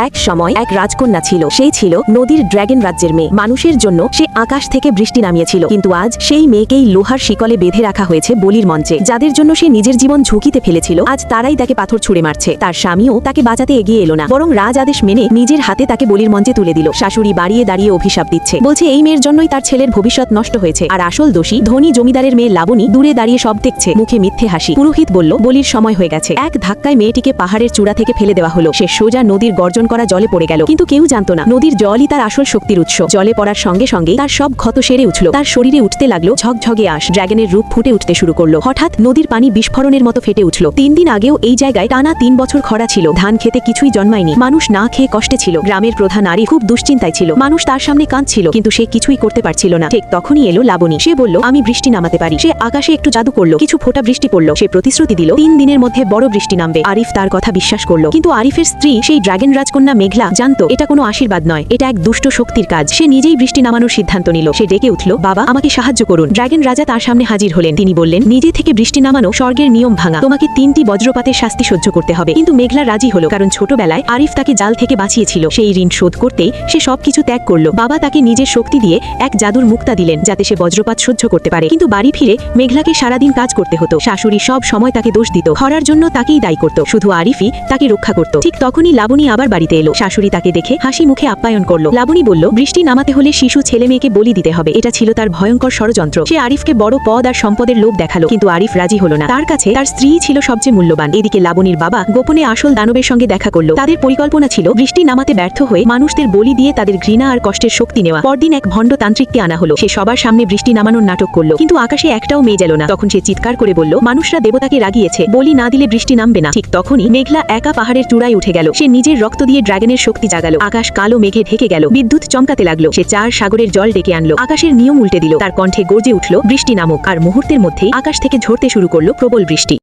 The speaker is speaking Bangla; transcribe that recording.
এক সময় এক রাজকন্যা ছিল, সেই ছিল নদীর ড্র্যাগন রাজ্যের মেয়ে। মানুষের জন্য সে আকাশ থেকে বৃষ্টি নামিয়েছিল, কিন্তু আজ সেই মেয়েকেই লোহার শিকলে বেঁধে রাখা হয়েছে বলির মঞ্চে। যাদের জন্য সে নিজের জীবন ঝুঁকিতে ফেলেছিল, আজ তারাই তাকে পাথর ছুঁড়ে মারছে। তার স্বামীও তাকে বাঁচাতে এগিয়ে এলো না, বরং রাজ আদেশ মেনে নিজের হাতে তাকে বলির মঞ্চে তুলে দিল। শাশুড়ি বাড়িয়ে দাঁড়িয়ে অভিশাপ দিচ্ছে, বলছে এই মেয়ের জন্যই তার ছেলের ভবিষ্যৎ নষ্ট হয়েছে, আর আসল দোষী ধনী জমিদারের মেয়ে লাবণী দূরে দাঁড়িয়ে সব দেখছে, মুখে মিথ্যে হাসি। পুরোহিত বলল বলির সময় হয়ে গেছে। এক ধাক্কায় মেয়েটিকে পাহাড়ের চূড়া থেকে ফেলে দেওয়া হলো। সে সোজা নদীর গর্জন করা জলে পড়ে গেল, কিন্তু কেউ জানতো না নদীর জলই তার আসল শক্তির উৎস। জলে পড়ার সঙ্গে সঙ্গে তার সব ক্ষত সেরে উঠল, তার শরীরে উঠতে লাগলো ঝকঝকে আঁশ, ড্র্যাগনের রূপ ফুটে উঠতে শুরু করলো। হঠাৎ নদীর পানি বিস্ফোরণের মতো ফেটে উঠল। 3 দিন আগেও এই জায়গায় টানা 3 বছর খরা ছিল, ধান খেতে কিছুই জন্মায়নি, মানুষ না খেয়ে কষ্টে ছিল। গ্রামের প্রধান নারী খুব দুশ্চিন্তায় ছিল, মানুষ তার সামনে কাঁদছিল, কিন্তু সে কিছুই করতে পারছিল না। ঠিক তখনই এলো লাবণী। সে বলল আমি বৃষ্টি নামাতে পারি। সে আকাশে একটু জাদু করলো, কিছু ফোঁটা বৃষ্টি পড়লো। সে প্রতিশ্রুতি দিল 3 দিনের মধ্যে বড় বৃষ্টি নামবে। আরিফ তার কথা বিশ্বাস করলো, কিন্তু আরিফের স্ত্রী সেই ড্র্যাগন রাজকন্যা মেঘলা জানতো এটা কোনো আশীর্বাদ নয়, এটা এক দুষ্ট শক্তির কাজ। সে নিজেই বৃষ্টি নামানোর সিদ্ধান্ত নিল। সে ডেকে উঠল, বাবা আমাকে সাহায্য করুন। ড্র্যাগন রাজা তার সামনে হাজির হলেন। তিনি বললেন নিজে থেকে বৃষ্টি নামানো স্বর্গের নিয়ম ভাঙা, তোমাকে 3টি বজ্রপাতের শাস্তি সহ্য করতে হবে। কিন্তু মেঘলা রাজি হলো, কারণ ছোটবেলায় আরিফ তাকে জাল থেকে বাঁচিয়েছিল। সেই ঋণ শোধ করতেই সে সবকিছু ত্যাগ করলো। বাবা তাকে নিজের শক্তি দিয়ে এক জাদুর মুক্তা দিলেন, যাতে সে বজ্রপাত সহ্য করতে পারে। কিন্তু বাড়ি ফিরে মেঘলাকে সারাদিন কাজ করতে হতো। শাশুড়ি সব সময় তাকে দোষ দিত, খরার জন্য তাকেই দায়ী করত, শুধু আরিফই তাকে রক্ষা করত। ঠিক তখনই লাবণী আবার বাড়িতে এলো। শাশুড়ি তাকে দেখে হাসি মুখে আপ্যায়ন করলো। লাবণী বলল বৃষ্টি নামাতে হলে শিশু ছেলে মেয়েকে বলি দিতে হবে। এটা ছিল তার ভয়ঙ্কর ষড়যন্ত্র। সে আরিফকে বড় পদ আর সম্পদের লোভ দেখালো, কিন্তু আরিফ রাজি হলো না। তার কাছে তার স্ত্রী ছিল সবচেয়ে মূল্যবান। এদিকে লাবণীর বাবা গোপনে আসল দানবের সঙ্গে দেখা করলো। তাদের পরিকল্পনা ছিল বৃষ্টি নামাতে ব্যর্থ হয়ে মানুষদের বলি দিয়ে তাদের ঘৃণা আর কষ্টের শক্তি নেওয়া। পরদিন এক ভণ্ড তান্ত্রিককে আনা হলো। সে সবার সামনে বৃষ্টি নামানোর নাটক করলো, কিন্তু আকাশে একটাও মেয়ে গেল না। তখন সে চিৎকার করে বলল মানুষরা দেবতাকে রাগিয়েছে, বলি না দিলে বৃষ্টি নামবে না। ঠিক তখনই মেঘলা একা পাহাড়ের চূড়ায় উঠে গেল। সে নিজের রক্ত দিয়ে ড্র্যাগনের শক্তি জাগালো। আকাশ কালো মেঘে ঢেকে গেল, বিদ্যুৎ চমকাতে লাগলো। সে 4 সাগরের জল ডেকে আনলো, আকাশের নিয়ম উল্টে দিল। তার কণ্ঠে গর্জে উঠল বৃষ্টি নামক, আর মুহূর্তের মধ্যেই আকাশ থেকে ঝরতে শুরু করলো প্রবল বৃষ্টি।